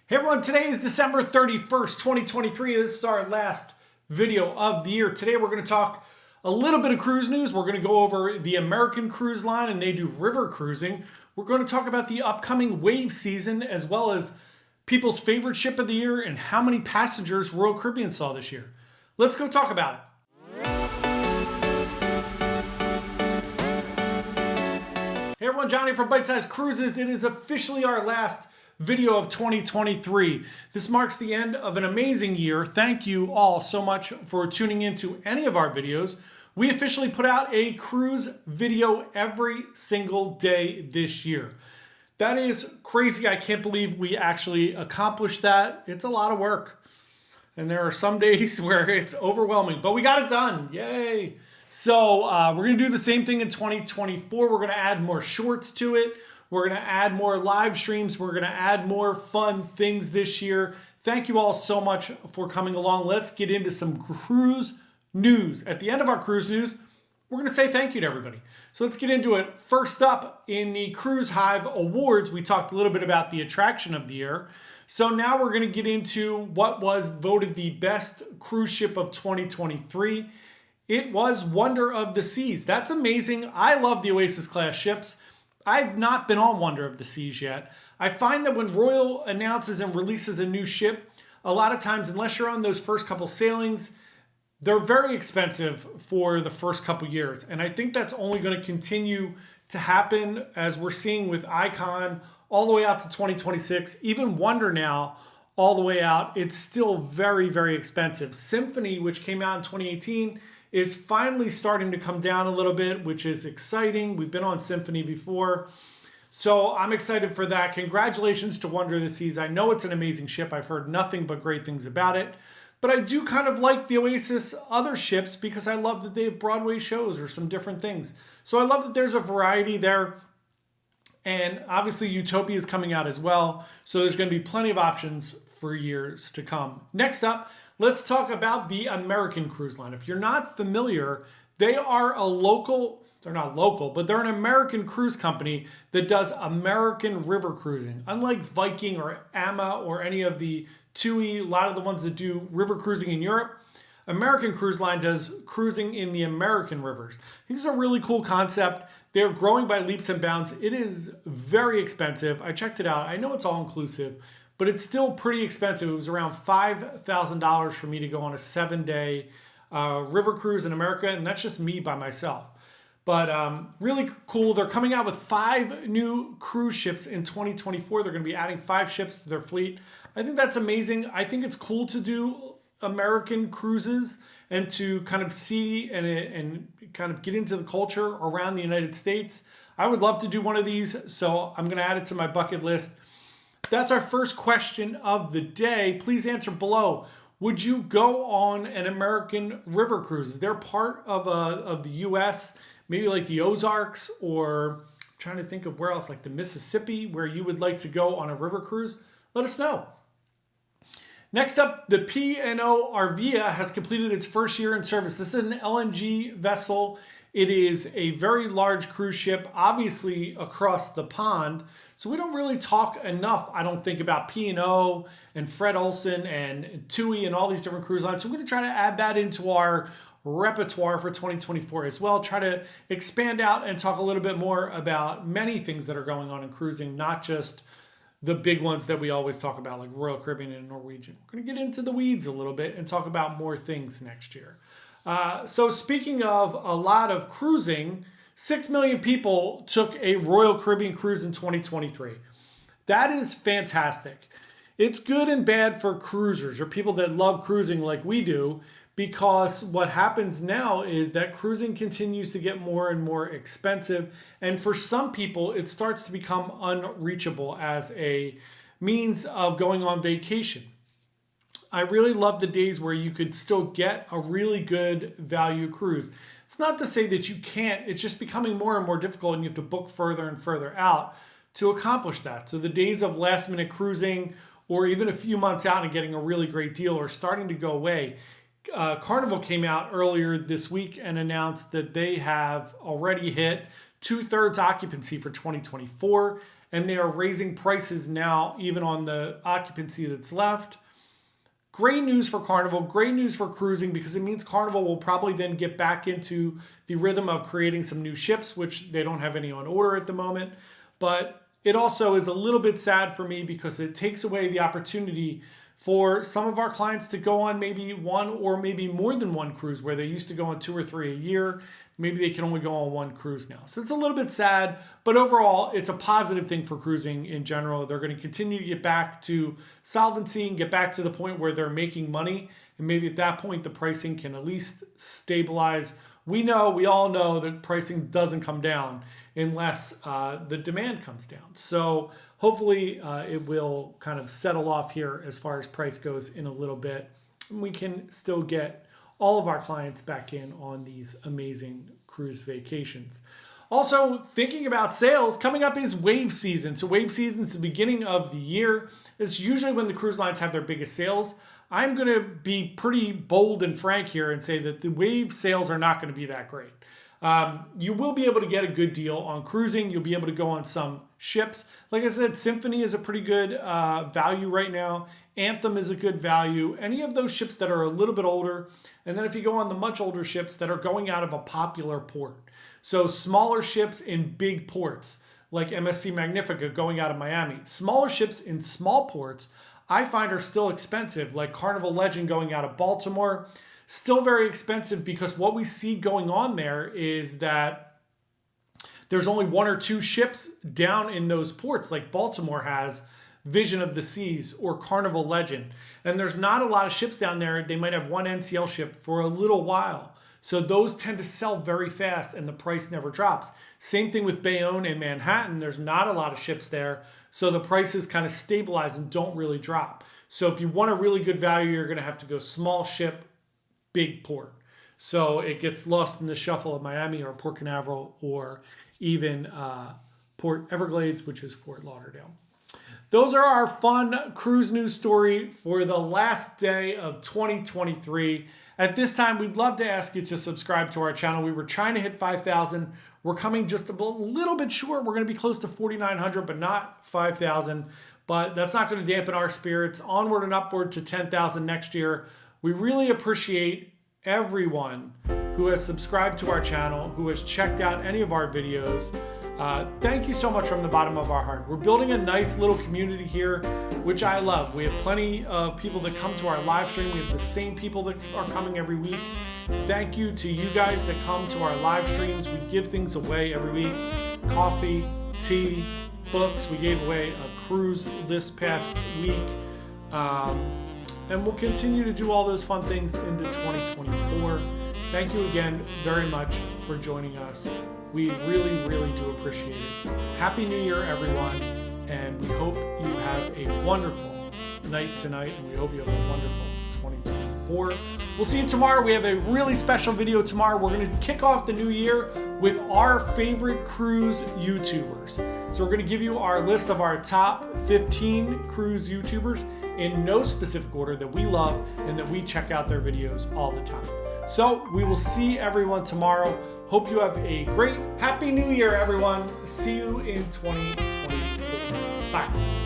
Hey everyone, today is December 31st, 2023. This is our last video of the year. Today we're going to talk a little bit of cruise news. We're going to go over the American Cruise Line, and they do river cruising. We're going to talk about the upcoming wave season, as well as people's favorite ship of the year and how many passengers Royal Caribbean saw this year. Let's go talk about it. Hey everyone, Johnny from Byte Size Cruises. It is officially our last video of 2023. This marks the end of an amazing year. Thank you all so much for tuning into any of our videos. We officially put out a cruise video every single day this year. That is crazy. I can't believe we actually accomplished that. It's a lot of work. And there are some days where it's overwhelming, but we got it done. Yay. So we're going to do the same thing in 2024. We're going to add more shorts to it. We're going to add more live streams. We're going to add more fun things this year. Thank you all so much for coming along. Let's get into some cruise news. At the end of our cruise news, we're going to say thank you to everybody. So let's get into it. First up, in the Cruise Hive Awards, we talked a little bit about the attraction of the year. So now we're going to get into what was voted the best cruise ship of 2023. It was Wonder of the Seas. That's amazing. I love the Oasis class ships. I've not been on Wonder of the Seas yet. I find that when Royal announces and releases a new ship, a lot of times, unless you're on those first couple sailings, they're very expensive for the first couple years. And I think that's only going to continue to happen, as we're seeing with Icon all the way out to 2026. Even Wonder now, all the way out, it's still very, very expensive. Symphony, which came out in 2018, is finally starting to come down a little bit, which is exciting. We've been on Symphony before, so I'm excited for that. Congratulations to Wonder of the Seas. I know it's an amazing ship. I've heard nothing but great things about it, but I do kind of like the Oasis other ships because I love that they have Broadway shows or some different things. So I love that there's a variety there, and obviously Utopia is coming out as well, so there's going to be plenty of options for years to come. Next up, let's talk about the American Cruise Line. If you're not familiar, they are a local, they're not local, but they're an American cruise company that does American river cruising. Unlike Viking or AMA or any of the TUI, a lot of the ones that do river cruising in Europe, American Cruise Line does cruising in the American rivers. I think it's a really cool concept. They're growing by leaps and bounds. It is very expensive. I checked it out. I know it's all inclusive, but it's still pretty expensive. It was around $5,000 for me to go on a 7-day river cruise in America, and that's just me by myself. But really cool. They're coming out with 5 new cruise ships in 2024. They're going to be adding 5 ships to their fleet. I think that's amazing. I think it's cool to do American cruises and to kind of see and kind of get into the culture around the United States. I would love to do one of these, so I'm going to add it to my bucket list. That's our first question of the day. Please answer below. Would you go on an American river cruise? Is there part of the U.S., maybe like the Ozarks, or I'm trying to think of where else, like the Mississippi, where you would like to go on a river cruise? Let us know. Next up, the P&O Arvia has completed its first year in service. This is an LNG vessel. It is a very large cruise ship, obviously across the pond. So we don't really talk enough, I don't think, about P&O and Fred Olsen and TUI and all these different cruise lines. So we're going to try to add that into our repertoire for 2024 as well. Try to expand out and talk a little bit more about many things that are going on in cruising, not just the big ones that we always talk about, like Royal Caribbean and Norwegian. We're going to get into the weeds a little bit and talk about more things next year. So speaking of a lot of cruising, 6 million people took a Royal Caribbean cruise in 2023. That is fantastic. It's good and bad for cruisers or people that love cruising like we do, because what happens now is that cruising continues to get more and more expensive. And for some people, it starts to become unreachable as a means of going on vacation. I really love the days where you could still get a really good value cruise. It's not to say that you can't, it's just becoming more and more difficult, and you have to book further and further out to accomplish that. So the days of last minute cruising, or even a few months out and getting a really great deal, are starting to go away. Carnival came out earlier this week and announced that they have already hit 2/3 occupancy for 2024. and they are raising prices now, even on the occupancy that's left. Great news for Carnival, great news for cruising, because it means Carnival will probably then get back into the rhythm of creating some new ships, which they don't have any on order at the moment. But it also is a little bit sad for me because it takes away the opportunity for some of our clients to go on maybe one or maybe more than one cruise, where they used to go on 2 or 3 a year. Maybe they can only go on one cruise now. So it's a little bit sad, but overall, it's a positive thing for cruising in general. They're going to continue to get back to solvency and get back to the point where they're making money. And maybe at that point, the pricing can at least stabilize. We all know that pricing doesn't come down unless the demand comes down. So hopefully it will kind of settle off here as far as price goes in a little bit. And we can still get all of our clients back in on these amazing cruise vacations. Also, thinking about sales, coming up is wave season. So wave season is the beginning of the year. It's usually when the cruise lines have their biggest sales. I'm going to be pretty bold and frank here and say that the wave sales are not going to be that great. You will be able to get a good deal on cruising. You'll be able to go on some ships. Like I said, Symphony is a pretty good value right now. Anthem is a good value. Any of those ships that are a little bit older. And then if you go on the much older ships that are going out of a popular port. So smaller ships in big ports, like MSC Magnifica going out of Miami. Smaller ships in small ports, I find are still expensive, like Carnival Legend going out of Baltimore. Still very expensive because what we see going on there is that there's only 1 or 2 ships down in those ports, like Baltimore has Vision of the Seas or Carnival Legend. And there's not a lot of ships down there. They might have 1 NCL ship for a little while. So those tend to sell very fast and the price never drops. Same thing with Bayonne and Manhattan. There's not a lot of ships there. So the prices kind of stabilize and don't really drop. So if you want a really good value, you're going to have to go small ship, big port. So it gets lost in the shuffle of Miami or Port Canaveral or even Port Everglades, which is Fort Lauderdale. Those are our fun cruise news story for the last day of 2023. At this time, we'd love to ask you to subscribe to our channel. We were trying to hit 5,000. We're coming just a little bit short. We're going to be close to 4,900, but not 5,000. But that's not going to dampen our spirits. Onward and upward to 10,000 next year. We really appreciate everyone who has subscribed to our channel, who has checked out any of our videos. Thank you so much from the bottom of our heart. We're building a nice little community here, which I love. We have plenty of people that come to our live stream. We have the same people that are coming every week. Thank you to you guys that come to our live streams. We give things away every week. Coffee, tea, books. We gave away a cruise this past week. And we'll continue to do all those fun things into 2024. Thank you again very much for joining us. We really, really do appreciate it. Happy New Year, everyone. And we hope you have a wonderful night tonight. And we hope you have a wonderful 2024. We'll see you tomorrow. We have a really special video tomorrow. We're going to kick off the new year with our favorite cruise YouTubers. So we're going to give you our list of our top 15 cruise YouTubers in no specific order that we love and that we check out their videos all the time. So we will see everyone tomorrow. Hope you have a great Happy New Year, everyone. See you in 2024. Bye.